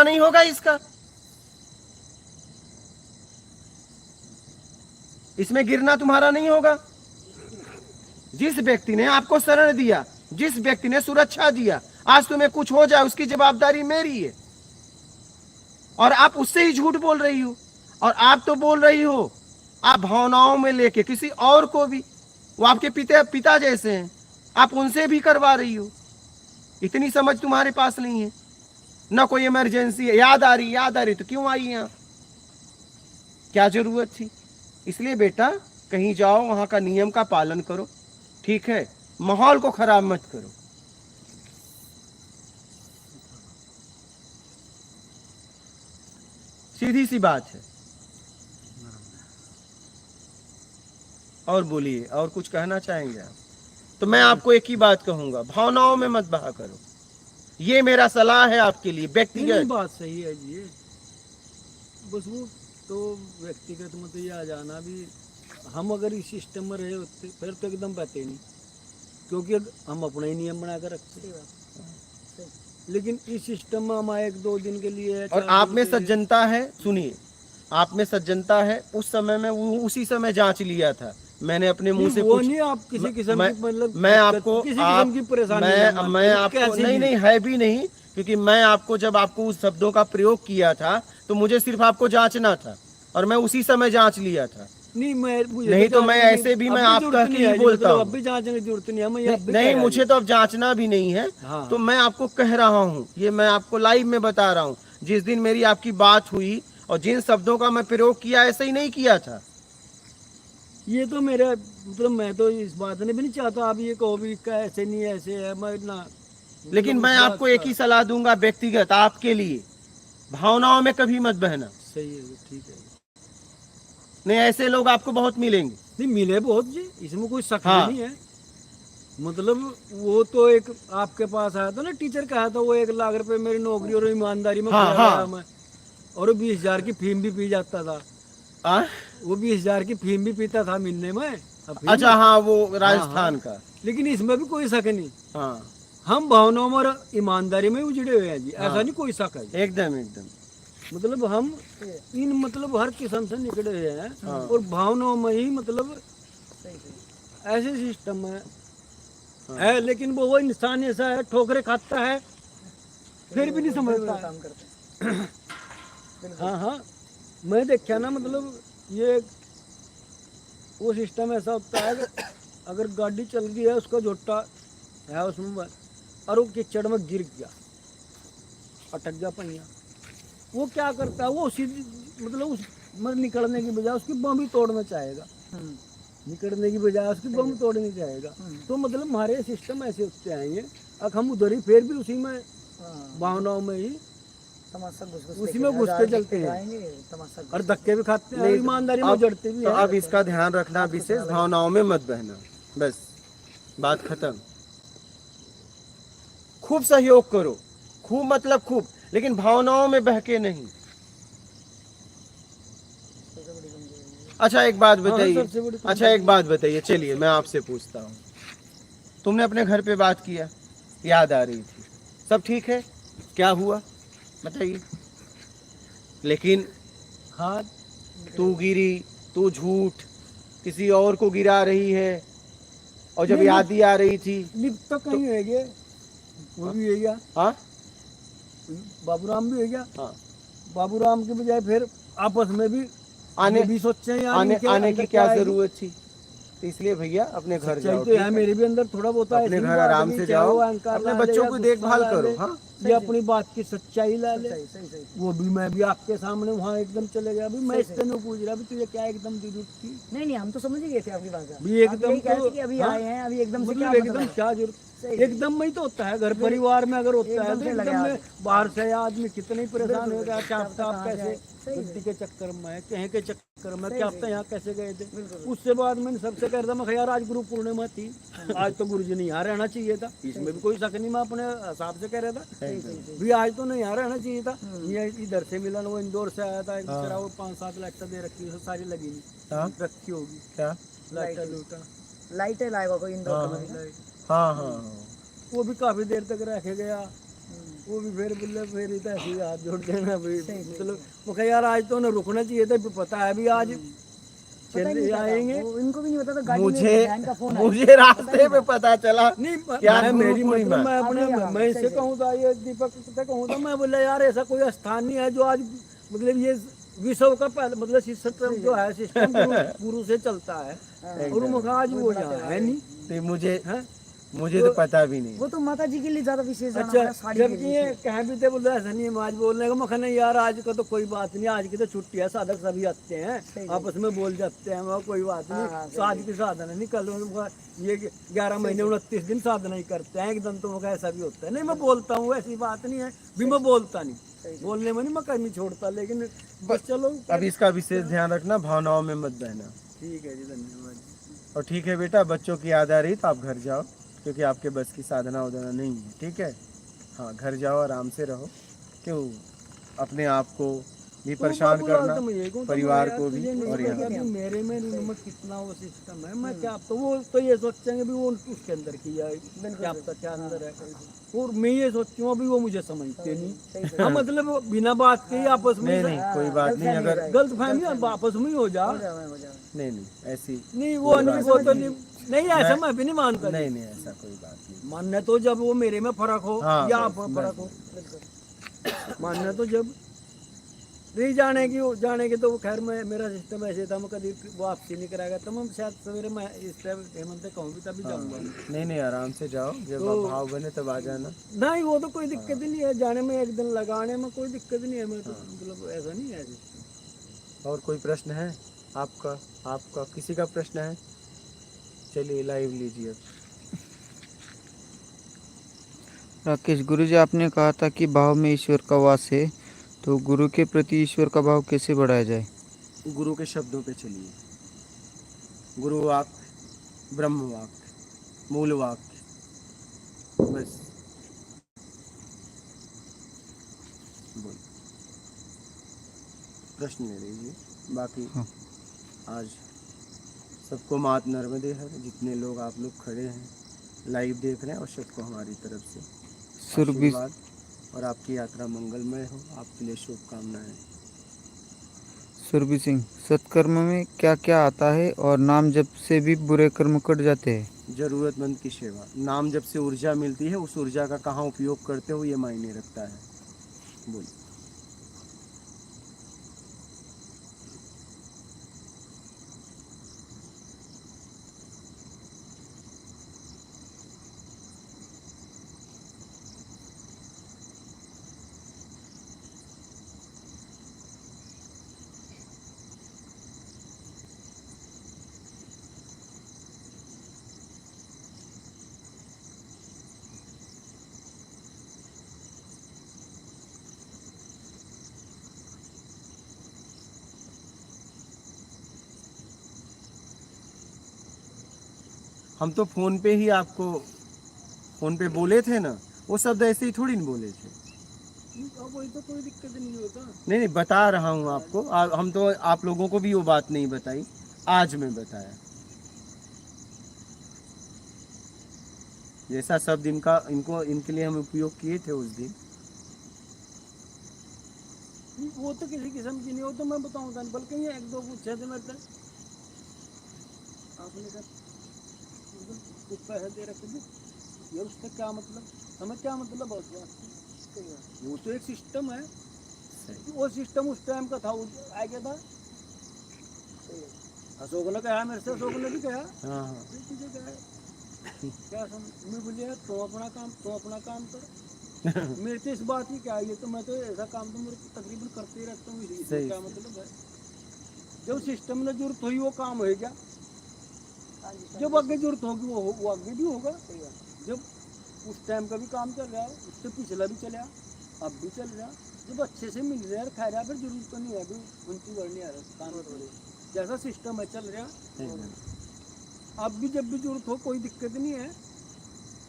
नहीं होगा इसका? इसमें गिरना तुम्हारा नहीं होगा? जिस व्यक्ति ने आपको शरण दिया, जिस व्यक्ति ने सुरक्षा दिया, आज तुम्हें कुछ हो जाए उसकी जवाबदारी मेरी है। और आप उससे ही झूठ बोल रही हो। और आप तो बोल रही हो आप भावनाओं में लेके किसी और को भी, वो आपके पिता जैसे हैं, आप उनसे भी करवा रही हो। इतनी समझ तुम्हारे पास नहीं है ना। कोई इमरजेंसी है, याद आ रही तो क्यों आई यहाँ? क्या जरूरत थी? इसलिए बेटा कहीं जाओ वहां का नियम का पालन करो, ठीक है? माहौल को खराब मत करो। सीधी सी बात है। और बोलिए, और कुछ कहना चाहेंगे आप? तो मैं आपको एक ही बात कहूंगा, भावनाओं में मत बहा करो। ये मेरा सलाह है आपके लिए व्यक्तिगत। बात सही है जी, बस वो तो व्यक्तिगत में तो ये आ जाना भी, हम अगर इस सिस्टम में रहे होते फिर तो एकदम बहते नहीं, क्योंकि हम अपना ही नियम बना कर रखते हैं। लेकिन इस सिस्टम में हम आए 1-2 दिन के लिए। और आप में सज्जनता है, सुनिए, आप में सज्जनता है। उस समय में वो उसी समय जांच लिया था। मैंने अपने मुंह से वो नहीं, आप किसी किस्म की मतलब मैं आपको किसी किस्म की परेशानी मैं आपको नहीं है भी नहीं, क्योंकि मैं आपको जब आपको उस शब्दों का प्रयोग किया था तो मुझे सिर्फ आपको जांचना था और मैं उसी समय जांच लिया था। नहीं तो मैं ऐसे भी मैं आपका ही बोलता हूँ। अब भी जांचने की जरूरत नहीं है। नहीं, मुझे तो अब जांचना भी नहीं है। हाँ। तो मैं आपको कह रहा हूँ, ये मैं आपको लाइव में बता रहा हूँ, जिस दिन मेरी आपकी बात हुई और जिन शब्दों का मैं प्रयोग किया ऐसे ही नहीं किया था। ये तो मेरा मतलब, मैं तो इस बात में भी नहीं चाहता आप ये कहो भी ऐसे नहीं ऐसे है, मैं ना। लेकिन मैं आपको एक ही सलाह दूंगा व्यक्तिगत आपके लिए, भावनाओं में कभी मत बहना। सही है, ठीक है। नहीं, ऐसे लोग आपको बहुत मिलेंगे। नहीं मिले बहुत जी, इसमें कोई शक हाँ। नहीं है। मतलब वो तो एक आपके पास आया था ना, टीचर कहा था वो 1 लाख रुपए मेरी नौकरी और ईमानदारी में हाँ, हाँ। मैं, और 20,000 की फीम भी पी जाता था। वो 20,000 की फीम भी पीता था महीने में। अच्छा, हाँ, वो राजस्थान का। लेकिन इसमें भी कोई शक नहीं। हाँ, हम भावनाओं और ईमानदारी में उजड़े हुए हैं जी। ऐसा नहीं कोई शक है। एकदम एकदम। मतलब हम इन मतलब हर किस्म से निकले हुए हैं और भावनाओं में ही मतलब ऐसे सिस्टम है। लेकिन वो इंसान ऐसा है, ठोकरे खाता है फिर भी नहीं समझता काम करते। हाँ, मैं देखा ना, मतलब ये वो सिस्टम ऐसा होता है कि अगर गाड़ी चल गई है, उसका झोटा है उसमें और वो कीचड़ में गिर गया, अटक गया पहिया, वो क्या करता है, वो सीधी मतलब उस निकलने की बजाय उसकी बम ही तोड़ना चाहेगा। निकलने की बजाय उसकी बम तोड़नी चाहेगा। तो मतलब हमारे सिस्टम ऐसे होते आएंगे, अब हम उधर ही फिर भी उसी में भावनाओं में ही उसी में घुस के चलते हैं और धक्के भी खाते हैं, ईमानदारी में जड़ते भी हैं। अब इसका ध्यान रखना, विशेष भावनाओं में मत बहना, बस बात खत्म। खूब सहयोग करो, खूब मतलब खूब, लेकिन भावनाओं में बहके नहीं। अच्छा एक बात बताइए, चलिए मैं आपसे पूछता हूँ, तुमने अपने घर पे बात किया, याद आ रही थी, सब ठीक है, क्या हुआ बताइए? लेकिन हाँ, तू गिरी, तू झूठ किसी और को गिरा रही है, और जब याद ही आ रही थी लिप्त तो कहीं है गया, वो भी है गया। हाँ, बाबूराम भी है गया। हाँ, बाबूराम के बजाय फिर आपस में भी आने भी सोचे आने की क्या जरूरत थी? तो इसलिए भैया अपने घर जाओ, तो यार मेरे भी अंदर थोड़ा बहुत अपने घर आराम से जाओ, अपने बच्चों की देखभाल करो। हाँ, ये अपनी बात की सच्चाई ला ले। वो भी मैं भी आपके सामने वहाँ एकदम चले गया। अभी मैं इससे नहीं पूछ रहा भी तुझे क्या एकदम जरूरत थी। नहीं, हम तो समझ ही गए थे आपकी बात। भी एकदम कि अभी आए हैं, अभी एकदम से क्या एकदम क्या जरूरत, एकदम में ही तो होता है। घर परिवार में अगर होता है तो एकदम में बाहर से आदमी कितने ही परेशान हो गया, क्या पता आप कैसे बुद्धि के चक्कर में, कहीं के चक्कर में, क्या पता यहाँ कैसे गए थे। उससे बाद मैंने सबसे कह रहा था, मैं यार आज गुरु पूर्णिमा थी, आज तो गुरु जी नहीं यहाँ रहना चाहिए था, इसमें भी कोई शक नहीं। मैं अपने हिसाब से कह रहा था भी आज तो नहीं यहाँ रहना चाहिए था। ये इधर से मिला, वो इंदौर से आया था, वो 5-7 लाइटें दे रखी है, सारी लगी नहीं, रखी होगी क्या लाइटें लाएगा कोई इंदौर में। हाँ, वो भी काफी देर तक रखे गया। वो भी फिर बोले फिर ही तो ऐसे ही हाथ जोड़ देना भाई, मतलब वो कहा यार आज तो ना रुकना चाहिए था, पता है अभी आज पता ही नहीं चले क्या था, आएंगे। वो इनको भी नहीं पता था गाड़ी में मुझे बहन का फोन आया। मुझे रास्ते में पता चला नहीं क्या मैं गुरु मेरी पूर्णिमा। मतलब मैं अपने अभी हाँ, मैं सही इससे सही। कहूँ था, ये दीपक से कहूँ था, मैं बोला यार ऐसा कोई स्थान नहीं है जो आज मतलब ये विश्व का पहले मतलब सिस्टम जो है सिस्टम गुरु से चलता है, और मुझे आज वो यहाँ है नहीं तो मुझे है। तो पता भी नहीं। वो तो माता जी के लिए ज्यादा विशेष जाना अच्छा पड़ा, साड़ी के जबकि लिए। ये कह भी थे बोले ऐसा नहीं है, आज बोलने का मखा नहीं यार, आज का तो कोई बात नहीं, आज की तो छुट्टी है, साधक सभी आते हैं आपस में बोल जाते हैं, वहाँ कोई बात नहीं, तो आज की साधना नहीं, कल उनका ये 11 महीने 29 दिन साधना ही करते हैं, एकदम तो उनका ऐसा भी होता है। नहीं मैं बोलता हूँ, ऐसी बात नहीं है भी मैं बोलता नहीं, बोलने में नहीं मैं कहीं नहीं छोड़ता, लेकिन बस चलो अब इसका विशेष ध्यान रखना, भावनाओं में मत बहना। ठीक है जी, धन्यवाद। और ठीक है बेटा, बच्चों की याद आ रही तो आप घर जाओ, क्योंकि आपके बस की साधना उधना नहीं है, ठीक है। हाँ घर जाओ, आराम से रहो, क्यों अपने आप को भी परेशान करना, परिवार को भी। और यहाँ अभी मेरे में नमक कितना वो सिस्टम है, मैं क्या तो वो तो ये सोचेंगे भी वो उसके अंदर किया है, क्या पता क्या अंदर है, और मैं ये सोचूँ अभी वो मुझे समझते नहीं। हाँ मतलब बिना बात के ही आपस में नहीं नहीं कोई बात नहीं, अगर गलत फहमी आपस में ही हो जा, नहीं नहीं ऐसी नहीं वो नहीं वो तो नहीं ऐसा मैं भी नहीं मानता। नहीं नहीं ऐसा कोई बात नहीं। मानना तो जब वो मेरे में फर्क हो हाँ, या आप में फर्क हो, मानना तो जब नहीं जाने की तो वो खैर मैं मेरा सिस्टम ऐसे था, मैं कभी वापसी नहीं कराएगा, तो मैं शायद सवेरे मैं इस टाइम हेमंत से कहूँ भी तभी जाऊँगा। नहीं नहीं आराम से जाओ, जब भाव बने तब आ जाना। नहीं वो तो कोई दिक्कत ही नहीं है, जाने में एक दिन लगाने में कोई दिक्कत नहीं है, मैं तो मतलब ऐसा नहीं है। और कोई प्रश्न है आपका? आपका किसी का प्रश्न है? चलिए लाइव लीजिए। राकेश गुरुजी, आपने कहा था कि भाव में ईश्वर का वास है, तो गुरु के प्रति ईश्वर का भाव कैसे बढ़ाया जाए? गुरु के शब्दों पे चलिए। गुरु वाक्य, ब्रह्म वाक्य, मूल वाक्य, बस बोल। प्रश्न ले लीजिए, बाकी हाँ। आज सबको मात नर्मदे हर, जितने लोग आप लोग खड़े हैं लाइव देख रहे हैं, और सबको हमारी तरफ से सुरभि आशीर्वाद, और आपकी यात्रा मंगलमय हो, आपके लिए शुभकामनाएं। सुरभि सिंह, सत्कर्म में क्या क्या आता है और नाम जप से भी बुरे कर्म कट जाते हैं? जरूरतमंद की सेवा, नाम जब से ऊर्जा मिलती है, उस ऊर्जा का कहाँ उपयोग करते हो ये मायने रखता है। बोलिए। हम तो फोन पे ही आपको फोन पे बोले थे ना, वो शब्द ऐसे ही थोड़ी नहीं बोले थे। वही तो कोई दिक्कत नहीं होता। नहीं नहीं बता रहा हूँ आपको, हम तो आप लोगों को भी वो बात नहीं बताई, आज मैं बताया। जैसा शब्द इनके लिए हम उपयोग किए थे उस दिन, वो तो किसी किस्म की नहीं, वो तो मैं बताऊंगा, बल्कि ये एक दो पूछे थे मेरे से, आपने कहा कुछ पैसे दे रखे थे, ये उसका क्या मतलब, हमें क्या मतलब है उसका? वो तो एक सिस्टम है, वो सिस्टम उस टाइम का था, आ गया था। अशोक ने कहा मेरे से, अशोक ने भी कहा हाँ हाँ तुझे क्या है, क्या मैं बोलिए तो अपना काम कर मेरे से इस बात की क्या है, ये तो मैं तो ऐसा काम तो मेरे तकरीबन करते ही रहता हूँ, इसमें क्या मतलब है? जब सिस्टम में जरूरत हुई वो काम हो गया, जब आगे जरूरत होगी वो आगे भी होगा। जब उस टाइम का भी काम चल रहा है, उससे पिछला भी चला, अब भी चल रहा, जब अच्छे से मिल रहा है खा रहा, फिर जरूरत तो नहीं है अभी उनकी बढ़ने आ रहा काम थोड़े, जैसा सिस्टम है चल रहा। अब भी जब भी जरूरत हो कोई दिक्कत नहीं है,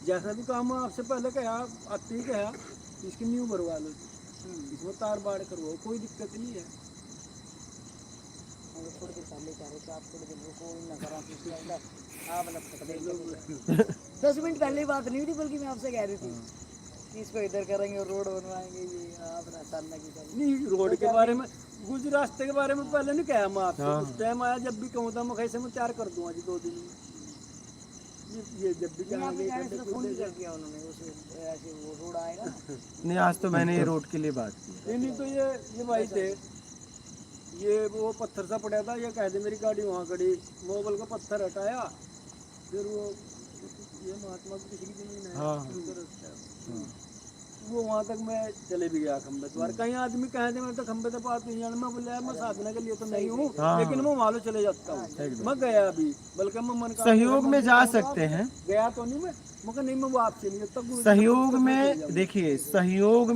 जैसा भी काम हो आपसे पहले कहा, आते ही कहा इसकी न्यू भरवा लो, इसमें तार बाड़ करवाओ, कोई दिक्कत नहीं है। थोड़ी देर पहले कह रहे थे आप, थोड़ी देर रुको, नकारात्मक 10 मिनट पहले ही बात नहीं हुई थी, बल्कि मैं आपसे कह रही थी चीज को इधर करेंगे और रोड बनवाएंगे, ये अपना सामने की तरफ। नहीं रोड के बारे में, कुछ रास्ते के बारे में पहले नहीं कहा मैं आपसे, उस टाइम आया जब भी कहूँ था मैं कैसे मैं तैयार कर दूंगा जी 2 दिन में। ये जब भी यहाँ पे जाने कहेंगे से फोन भी कर दिया उन्होंने, उस ऐसे वो रोड आएगा ना। नहीं, आज तो मैंने ये रोड के लिए बात की। नहीं तो ये भाई थे, ये वो पत्थर सा पड़ा था, ये कह दे मेरी गाड़ी वहाँ खड़ी, मोबाइल का पत्थर हटाया, फिर वो ये महात्मा की किसी की जमीन है, हाँ। उनका रास्ता है। वो वहाँ तक मैं चले भी गया खंबे द्वार। कहीं आदमी कहे थे मैं तो खंबे तो पास नहीं जाना, मैं बोले यार मैं साधना के लिए तो नहीं हूँ, हाँ। लेकिन मैं वहाँ चले जाता हूँ। मैं गया अभी, बल्कि मैं मन का सहयोग में जा सकते हैं। गया तो नहीं मैं मगर नहीं मैं वो आपसे नहीं तब सहयोग में देखिए, सहयोग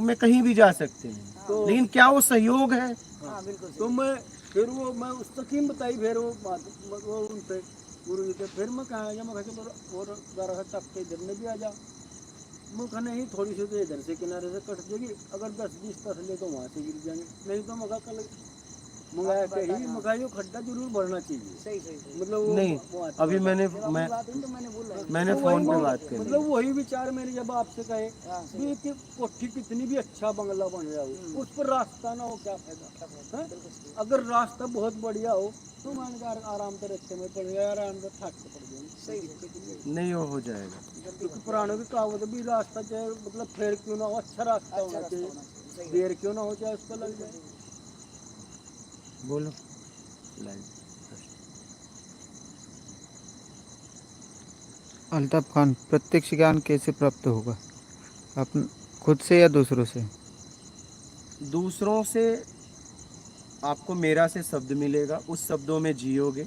में कहीं भी जा सकते हैं, लेकिन क्या वो सहयोग है? हाँ बिल्कुल तो मैं फिर वो मैं उस स्कीम बताई, फिर वो उनसे गुरु जी थे, फिर मैं कहा मैं कहा और जरा टप के इधर में भी आ जा। मैं कहा नहीं थोड़ी सी तो इधर से किनारे से कट जाएगी, अगर 10-20 तसले तो वहाँ से गिर जाएंगे, नहीं तो मगा कल मंगाया के ही मगा यो खड्डा जरूर भरना चाहिए। सही सही सही। मतलब वो नहीं, वो अभी मैंने बात हुई तो मैंने बोला है। मैंने फोन पे बात करी। मतलब वही विचार मैंने जब आपसे कहे हाँ, भी कि कोठी कितनी भी अच्छा बंगला बन रहा हो, उस पर रास्ता ना हो क्या फायदा है? अगर रास्ता बहुत बढ़िया हो तो मान कर आराम से रस्ते में पड़ गया, आराम से ठाक के पड़ जाएंगे। सही नहीं, वो हो जाएगा। क्योंकि पुरानों की कहावत भी रास्ता चाहे मतलब फेर क्यों ना हो, अच्छा रास्ता होना चाहिए, देर क्यों ना हो चाहे उस पर लग जाए। बोलो। अल्ताफ खान, प्रत्यक्ष ज्ञान कैसे प्राप्त होगा? अपन खुद से या दूसरों से? दूसरों से आपको मेरा से शब्द मिलेगा, उस शब्दों में जियोगे,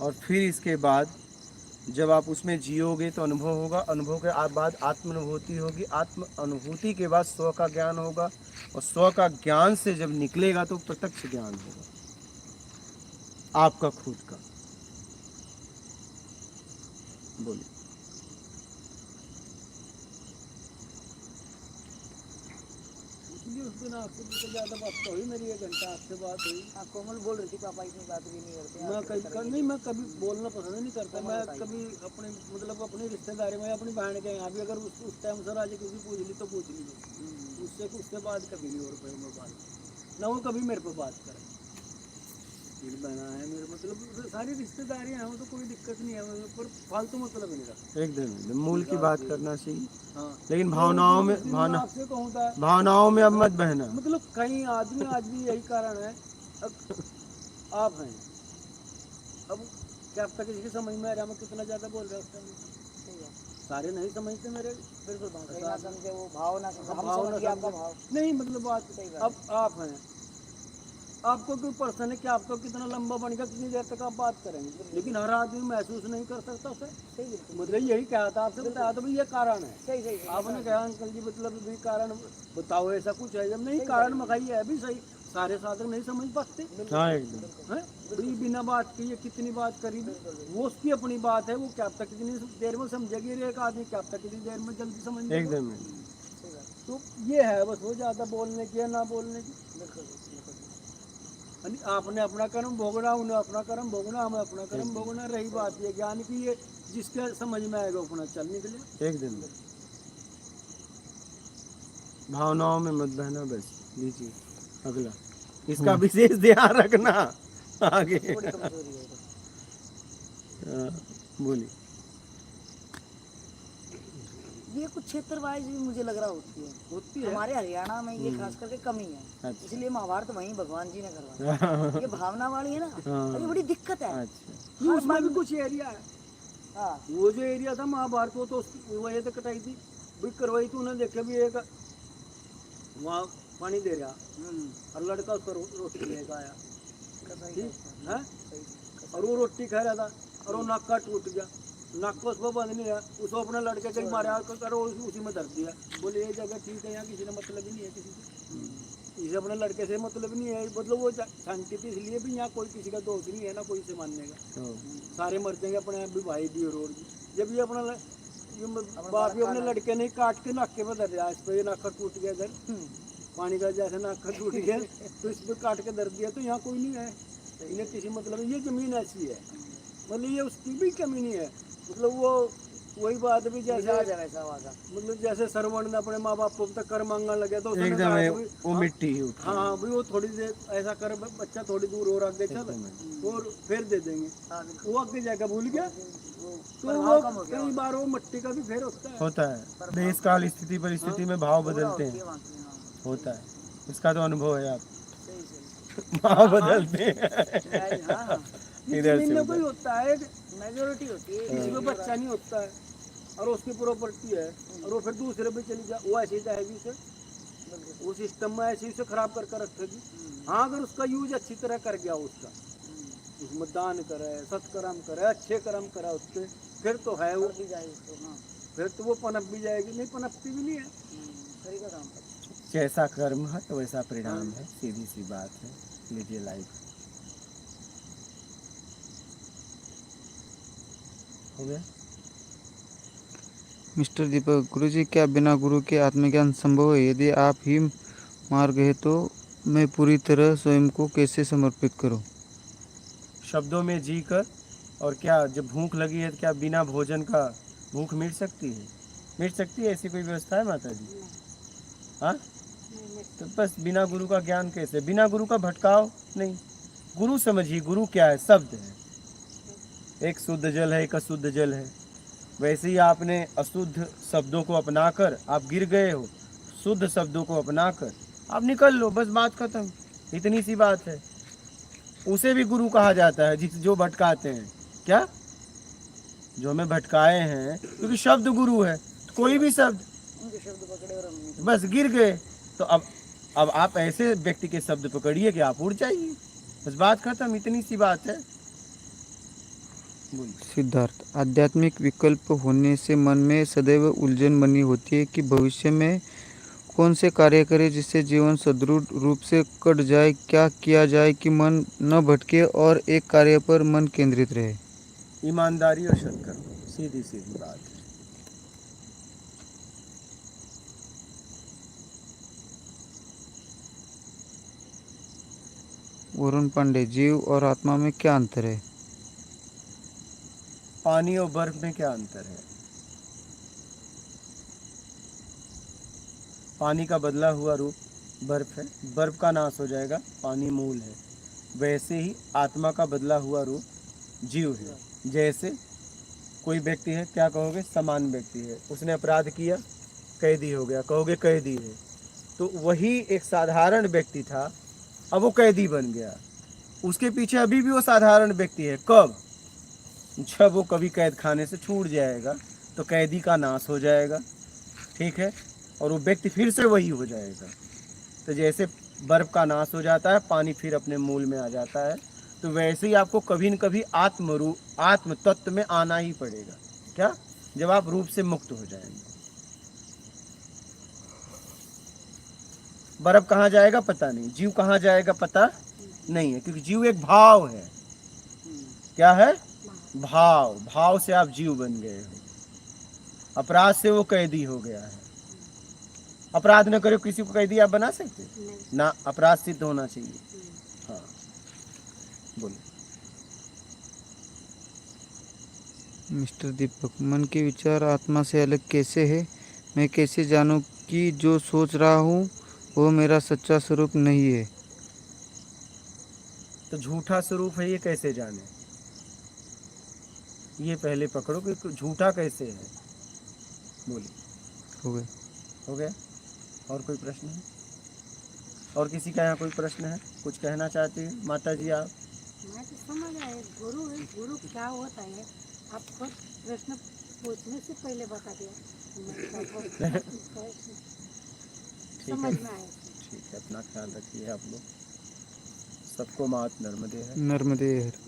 और फिर इसके बाद जब आप उसमें जियोगे तो अनुभव होगा, अनुभव के बाद आत्म अनुभूति होगी, आत्म अनुभूति के बाद स्व का ज्ञान होगा, और स्व का ज्ञान से जब निकलेगा तो प्रत्यक्ष ज्ञान होगा आपका खुद का। बोलिए। इसलिए उस दिन आपसे तो ज्यादा बात तो हुई मेरी, 1 घंटा आपसे बात हुई। हाँ कोमल बोल रही थी पापा इतनी बात भी नहीं करते। मैं नहीं मैं कभी बोलना पसंद नहीं करता, मैं कभी अपने मतलब अपनी रिश्तेदारी में अपनी बहन के यहाँ भी अगर उस टाइम सर आज किसी पूछ ली तो पूछ ली, उससे बाद कभी नहीं और कोई मैं बात ना वो कभी मेरे पे बात करे। मेरी बहना है मेरे मतलब सारी रिश्तेदारियाँ हैं, तो कोई दिक्कत नहीं है, पर फालतू मतलब नहीं रखता। एकदम मूल की बात करना चाहिए, हाँ लेकिन भावनाओं में आपसे कहूँ था भावनाओं में अब मत बहना। मतलब कई आदमी आज भी यही कारण है। अब आप हैं, अब क्या अब तक किसी की समझ में आ रहा मैं कितना ज्यादा बोल रहा हूँ, सारे नहीं समझते मेरे, बिल्कुल ना समझे वो भाव ना समझे, हम भाव ना समझिए आपका समझे। भाव। नहीं मतलब बात अब आप हैं, आपको कोई पर्सन है कि आपको कितना लंबा बनेगा, कितनी देर तक आप बात करेंगे, लेकिन हर आदमी महसूस नहीं कर सकता उसे। सही बिल्कुल मतलब यही कहा था आपसे, बताया तो भाई ये कारण है। सही सही सही। आपने कहा अंकल जी मतलब भी कारण बताओ ऐसा कुछ है, जब नहीं कारण मखाई है भी सही, सारे साधक नहीं समझ पाते हाँ एकदम। हैं भाई, बिना बात की ये कितनी बात करी, वो उसकी अपनी बात है, वो क्या तक कितनी देर में समझेगी, एक आदमी क्या तक कितनी देर में जल्दी समझ लेगा। एकदम तो ये है बस, वो ज्यादा बोलने की या ना बोलने की। आपने अपना कर्म भोगना, उन्हें अपना कर्म भोगना, हमें अपना कर्म भोगना। रही बात ये ज्ञान की, ये जिसके समझ में आएगा अपना चल निकले। एकदम भावनाओं में मत बहना, बस लीजिए अगला, इसका विशेष ध्यान रखना आगे। थोड़ी कमजोरी है हाँ, बोलिए। ये कुछ क्षेत्र वाइज भी मुझे लग रहा होती है हमारे हरियाणा में, ये खास करके कमी है, अच्छा। इसलिए महाभारत वहीं भगवान जी ने करवाया। ये भावना वाली है ना, हाँ। ये बड़ी दिक्कत है। अच्छा। उसमें भी कुछ एरिया है, हाँ वो जो एरिया था महाभारत वो तो वही तो कटाई थी भी करवाई थी, उन्हें देखा भी एक वहाँ पानी दे रहा और लड़का उसको रोटी लेकर आया, ठीक है, और वो रोटी खा रहा था और वो नाक का टूट गया, नाक को उसको बंद नहीं रहा, उसको अपने लड़के के मारा करो उसी में धर दिया। बोले ये जगह ठीक है, यहाँ किसी ने मतलब ही नहीं है, किसी से इसे अपने लड़के से मतलब नहीं है, मतलब वो शांति थी इसलिए भी यहाँ कोई किसी का दोष नहीं है ना कोई से मानने का, सारे मर जाएंगे अपने भी भाई भी और भी। जब ये अपना बाप ही अपने लड़के ने काट के नाके में धर दिया, इस पर ये नाका टूट गया इधर पानी का जैसे नाका टूट गया तो इस पर काट के धर दिया, तो यहाँ कोई नहीं है, इन्हें किसी मतलब ये जमीन ऐसी है, मतलब ये उसकी भी कमी नहीं है, मतलब वो वही बात भी जैसे मिजाज है वैसा वाला। मतलब जैसे सरवण ने अपने माँ बाप को तक कर मांगने लगे तो उसने एकदम कहा है, कि भी, वो हाँ, मिट्टी ही उठी। हाँ हाँ भाई वो थोड़ी देर ऐसा कर बच्चा थोड़ी दूर और आगे चल और फिर दे देंगे। हाँ, बिल्कुल। वो आगे जाकर भूल गया वो तो प्रभाव वो कम हो गया कई बार वो मिट्टी का भी फेर होता है। होता है, देश काल स्थिति परिस्थिति में भाव पूरा बदलते होती है हैं, वहाँ की, हाँ। होता है। इसका तो अनुभव है आप, सही सही। भाव बदलते हैं हाँ हाँ, ये इधर जमीन से में कोई उधर। होता है मेजोरिटी होती है किसी में बच्चा नहीं होता है और उसकी प्रॉपर्टी है और वो फिर दूसरे पे चली जाए वो ऐसे ही जाएगी उसे वो सिस्टम में ऐसे ही उसे खराब करके रखेगी। हाँ अगर उसका यूज अच्छी तरह कर गया उसका उसमें दान करे सत्कर्म करे अच्छे कर्म करे उससे फिर तो है वो भी जाए उसको, हाँ। फिर तो वो पनप भी जाएगी नहीं पनपती भी नहीं है। सही का काम करता जैसा कर्म है वैसा परिणाम है, सीधी सी बात है। लीजिए लाइफ हो गया। मिस्टर दीपक, गुरुजी क्या बिना गुरु के आत्मज्ञान संभव है? यदि आप ही मार्ग है तो मैं पूरी तरह स्वयं को कैसे समर्पित करूं? शब्दों में जी कर, और क्या जब भूख लगी है तो क्या बिना भोजन का भूख मिट सकती है? मिट सकती है? ऐसी कोई व्यवस्था है माता जी? हाँ, तो बस बिना गुरु का ज्ञान कैसे? बिना गुरु का भटकाव नहीं। गुरु समझिए, गुरु क्या है? शब्द है। एक शुद्ध जल है, एक अशुद्ध जल है। वैसे ही आपने अशुद्ध शब्दों को अपनाकर आप गिर गए हो, शुद्ध शब्दों को अपनाकर आप निकल लो, बस बात खत्म। इतनी सी बात है। उसे भी गुरु कहा जाता है जिस जो भटकाते हैं। क्या? जो हमें भटकाए हैं, क्योंकि शब्द गुरु है। तो कोई भी शब्द, उनके शब्द पकड़े और हमने बस गिर गए। तो अब आप ऐसे व्यक्ति के शब्द पकड़िए कि आप उड़ जाइए, बस बात खत्म। इतनी सी बात है। बोलिए। सिद्धार्थ, आध्यात्मिक विकल्प होने से मन में सदैव उलझन बनी होती है कि भविष्य में कौन से कार्य करें जिससे जीवन सुदृढ़ रूप से कट जाए। क्या किया जाए कि मन न भटके और एक कार्य पर मन केंद्रित रहे? ईमानदारी और सत्कर्म, सीधी सीधी बात है। वरुण पांडे, जीव और आत्मा में क्या अंतर है? पानी और बर्फ में क्या अंतर है? पानी का बदला हुआ रूप बर्फ है, बर्फ का नाश हो जाएगा, पानी मूल है। वैसे ही आत्मा का बदला हुआ रूप जीव है। जैसे कोई व्यक्ति है, क्या कहोगे? समान व्यक्ति है, उसने अपराध किया, कैदी हो गया, कहोगे कैदी है। तो वही एक साधारण व्यक्ति था, अब वो कैदी बन गया। उसके पीछे अभी भी वो साधारण व्यक्ति है। कब? जब वो कभी कैद खाने से छूट जाएगा तो कैदी का नाश हो जाएगा, ठीक है, और वो व्यक्ति फिर से वही हो जाएगा। तो जैसे बर्फ का नाश हो जाता है, पानी फिर अपने मूल में आ जाता है, तो वैसे ही आपको कभी न कभी आत्म तत्व में आना ही पड़ेगा। क्या? जब आप रूप से मुक्त हो जाएंगे। बर्फ कहाँ जाएगा पता नहीं, जीव कहाँ जाएगा पता नहीं है, क्योंकि जीव एक भाव है। क्या है? भाव। भाव से आप जीव बन गए हो। अपराध से वो कैदी हो गया है। अपराध न करे किसी को कैदी आप बना सकते ना, अपराध सिद्ध होना चाहिए। हाँ, बोलो। मिस्टर दीपक, मन के विचार आत्मा से अलग कैसे है? मैं कैसे जानूं कि जो सोच रहा हूँ वो मेरा सच्चा स्वरूप नहीं है? तो झूठा स्वरूप है ये कैसे जाने? ये पहले पकड़ो कि झूठा कैसे है। बोलिए। हो गया। हो गया? और कोई प्रश्न है? और किसी का यहाँ कोई प्रश्न है? कुछ कहना चाहती है माता जी आप? मैं तो समझ आए गुरु है, गुरु क्या होता है आप खुद प्रश्न पूछने से पहले बता दिया। समझ में आया। ठीक है, अपना ख्याल रखिए आप लोग। सबको मात नर्मदे है। नर्मदे हर।